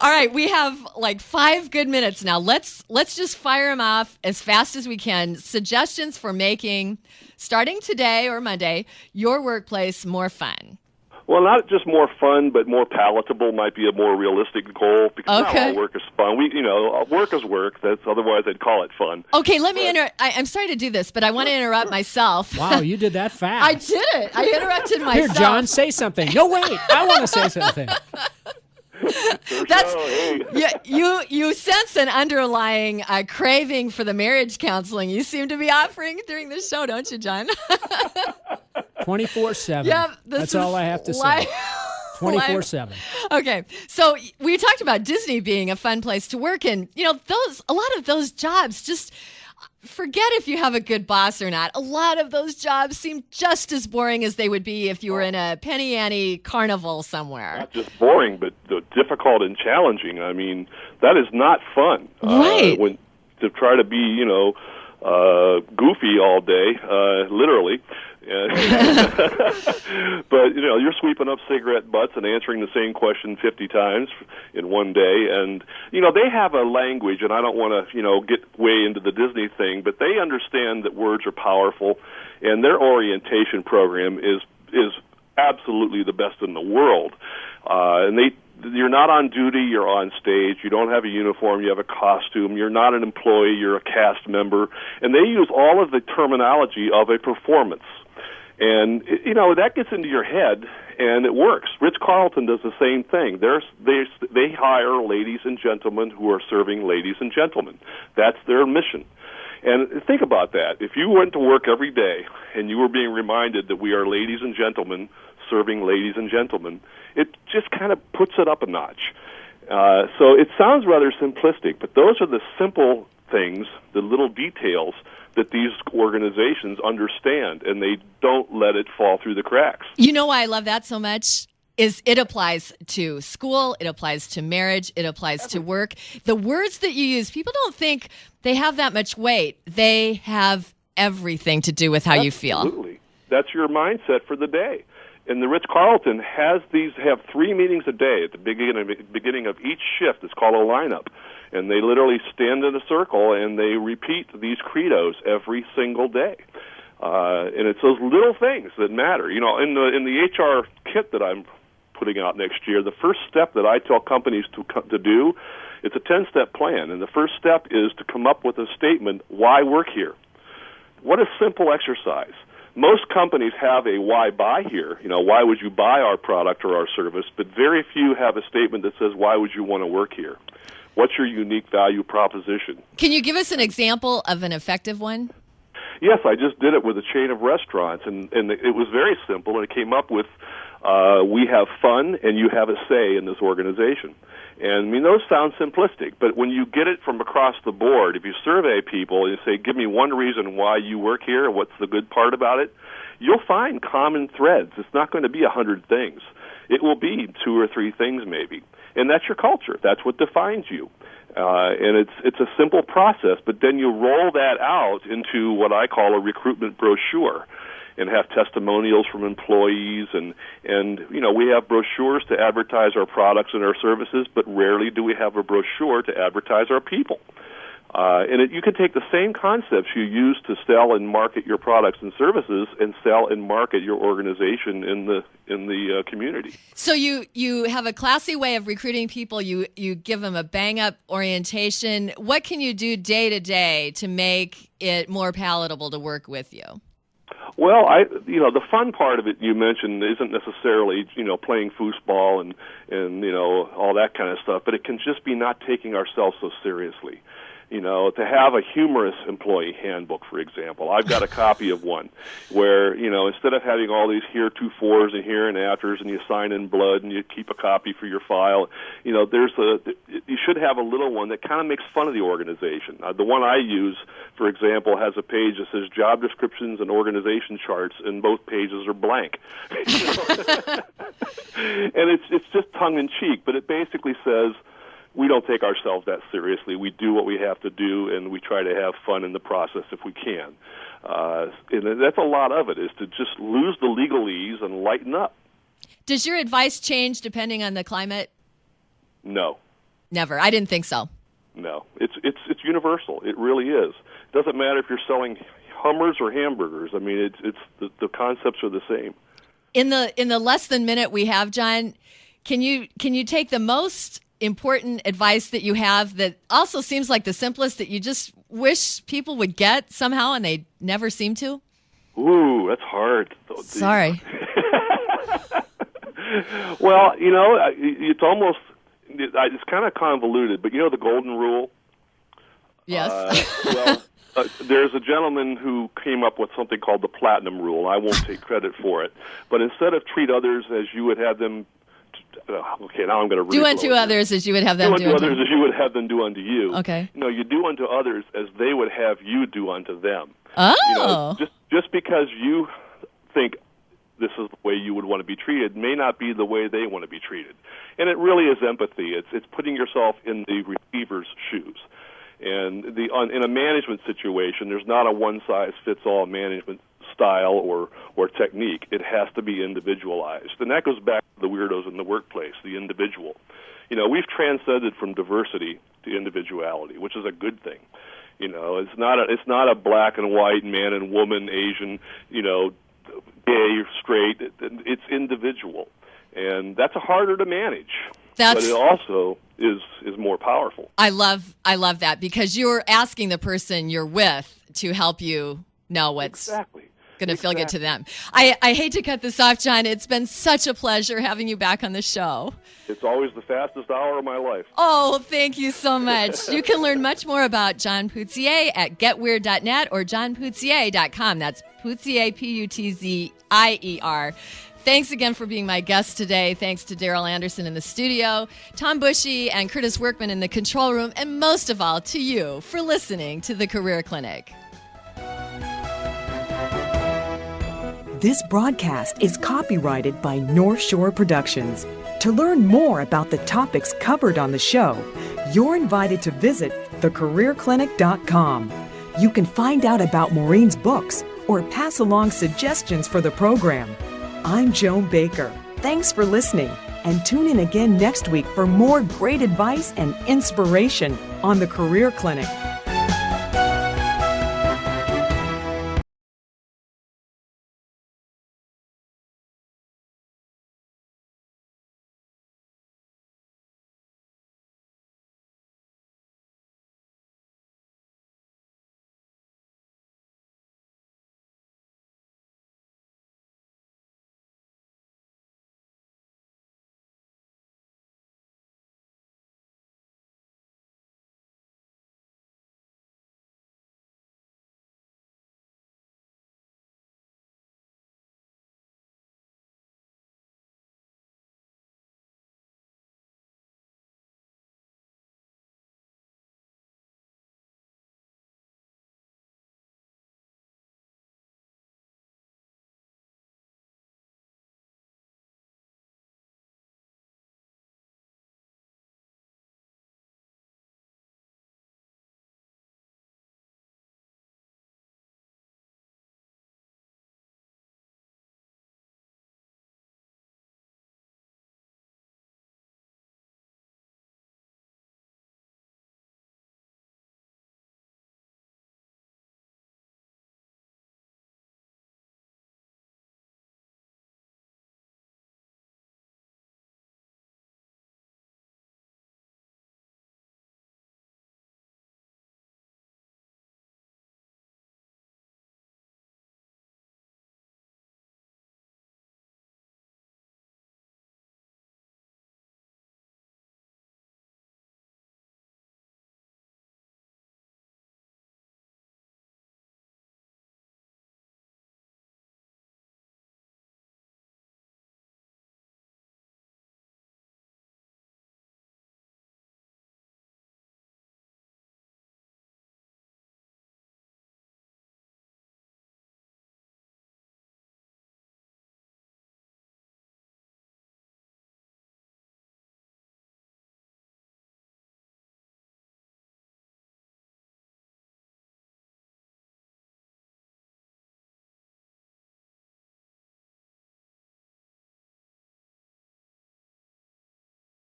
All right, we have like 5 good minutes now. Let's just fire them off as fast as we can. Suggestions for making, starting today or Monday, your workplace more fun. Well, not just more fun, but more palatable might be a more realistic goal, because not all work is fun. Work is work. Otherwise I'd call it fun. Okay, let me interrupt. I'm sorry to do this, but I want to interrupt myself. Wow, you did that fast. I did it. I interrupted myself. Here, John, say something. No, wait, I want to say something. That's you sense an underlying craving for the marriage counseling you seem to be offering during this show, don't you, John? 24/7. Yeah, that's all I have to say. 24/7. Okay, so we talked about Disney being a fun place to work, and a lot of those jobs just. Forget if you have a good boss or not. A lot of those jobs seem just as boring as they would be if you were in a Penny Ante carnival somewhere. Not just boring, but difficult and challenging. I mean, that is not fun. Right. To try to be, goofy all day, literally. But, you're sweeping up cigarette butts and answering the same question 50 times in one day. And, they have a language, and I don't want to, get way into the Disney thing, but they understand that words are powerful, and their orientation program is absolutely the best in the world. You're not on duty, you're on stage, you don't have a uniform, you have a costume, you're not an employee, you're a cast member, and they use all of the terminology of a performance. And, that gets into your head, and it works. Ritz-Carlton does the same thing. They hire ladies and gentlemen who are serving ladies and gentlemen. That's their mission. And think about that. If you went to work every day and you were being reminded that we are ladies and gentlemen serving ladies and gentlemen, it just kind of puts it up a notch. So it sounds rather simplistic, but those are the simple things, the little details that these organizations understand, and they don't let it fall through the cracks. You know why I love that so much? Is it applies to school, it applies to marriage, it applies to work. The words that you use, people don't think they have that much weight. They have everything to do with how you feel. Absolutely. That's your mindset for the day. And the Ritz-Carlton have 3 meetings a day at the beginning of each shift. It's called a lineup. And they literally stand in a circle and they repeat these credos every single day. And it's those little things that matter. In the HR kit that I'm putting out next year, the first step that I tell companies to do, it's a 10-step plan. And the first step is to come up with a statement, why work here? What a simple exercise. Most companies have a why buy here, why would you buy our product or our service, but very few have a statement that says, why would you want to work here? What's your unique value proposition? Can you give us an example of an effective one? Yes, I just did it with a chain of restaurants, and it was very simple, and it came up with, we have fun and you have a say in this organization. And, those sound simplistic, but when you get it from across the board, if you survey people and you say, give me one reason why you work here, what's the good part about it, you'll find common threads. It's not going to be 100 things. It will be 2 or 3 things maybe. And that's your culture. That's what defines you. And it's a simple process, but then you roll that out into what I call a recruitment brochure, and have testimonials from employees, and we have brochures to advertise our products and our services, but rarely do we have a brochure to advertise our people. You can take the same concepts you use to sell and market your products and services and sell and market your organization in the community. So you have a classy way of recruiting people. You give them a bang-up orientation. What can you do day to day to make it more palatable to work with you? Well, the fun part of it you mentioned isn't necessarily, playing foosball and all that kind of stuff, but it can just be not taking ourselves so seriously. To have a humorous employee handbook, for example. I've got a copy of one where, instead of having all these heretofores and hereinafters and you sign in blood and you keep a copy for your file, you should have a little one that kind of makes fun of the organization. The one I use, for example, has a page that says job descriptions and organization charts, and both pages are blank. And it's just tongue-in-cheek, but it basically says, we don't take ourselves that seriously. We do what we have to do, and we try to have fun in the process if we can. And that's a lot of it, is to just lose the legalese and lighten up. Does your advice change depending on the climate? No. Never. I didn't think so. No, it's universal. It really is. It doesn't matter if you're selling Hummers or hamburgers. I mean, it's the concepts are the same. In the less than minute we have, John, can you take the most important advice that you have that also seems like the simplest that you just wish people would get somehow and they never seem to? Ooh, that's hard. Sorry. Well, it's almost it's kind of convoluted, but the golden rule. Yes. There's a gentleman who came up with something called the platinum rule. I won't take credit for it, but instead of treat others as you would have them. Okay, now I'm going to do unto others as you would have them do unto others as you would have them do unto you. Okay. You do unto others as they would have you do unto them. Oh. Just because you think this is the way you would want to be treated may not be the way they want to be treated. And it really is empathy. It's putting yourself in the receiver's shoes. And in a management situation, there's not a one-size-fits-all management style or technique. It has to be individualized. And that goes back to the weirdos in the workplace, the individual. We've transcended from diversity to individuality, which is a good thing. It's not a black and white, man and woman, Asian, gay, straight. It's individual. And that's harder to manage. But it also is more powerful. I love that because you're asking the person you're with to help you know what's going to feel good to them. I hate to cut this off, John. It's been such a pleasure having you back on the show. It's always the fastest hour of my life. Oh, thank you so much. You can learn much more about John Putzier at getweird.net or johnputzier.com. That's Putzier, Putzier. Thanks again for being my guest today. Thanks to Daryl Anderson in the studio, Tom Bushy and Curtis Workman in the control room, and most of all, to you for listening to the Career Clinic. This broadcast is copyrighted by North Shore Productions. To learn more about the topics covered on the show, you're invited to visit thecareerclinic.com. You can find out about Maureen's books or pass along suggestions for the program. I'm Joan Baker. Thanks for listening, and tune in again next week for more great advice and inspiration on the Career Clinic.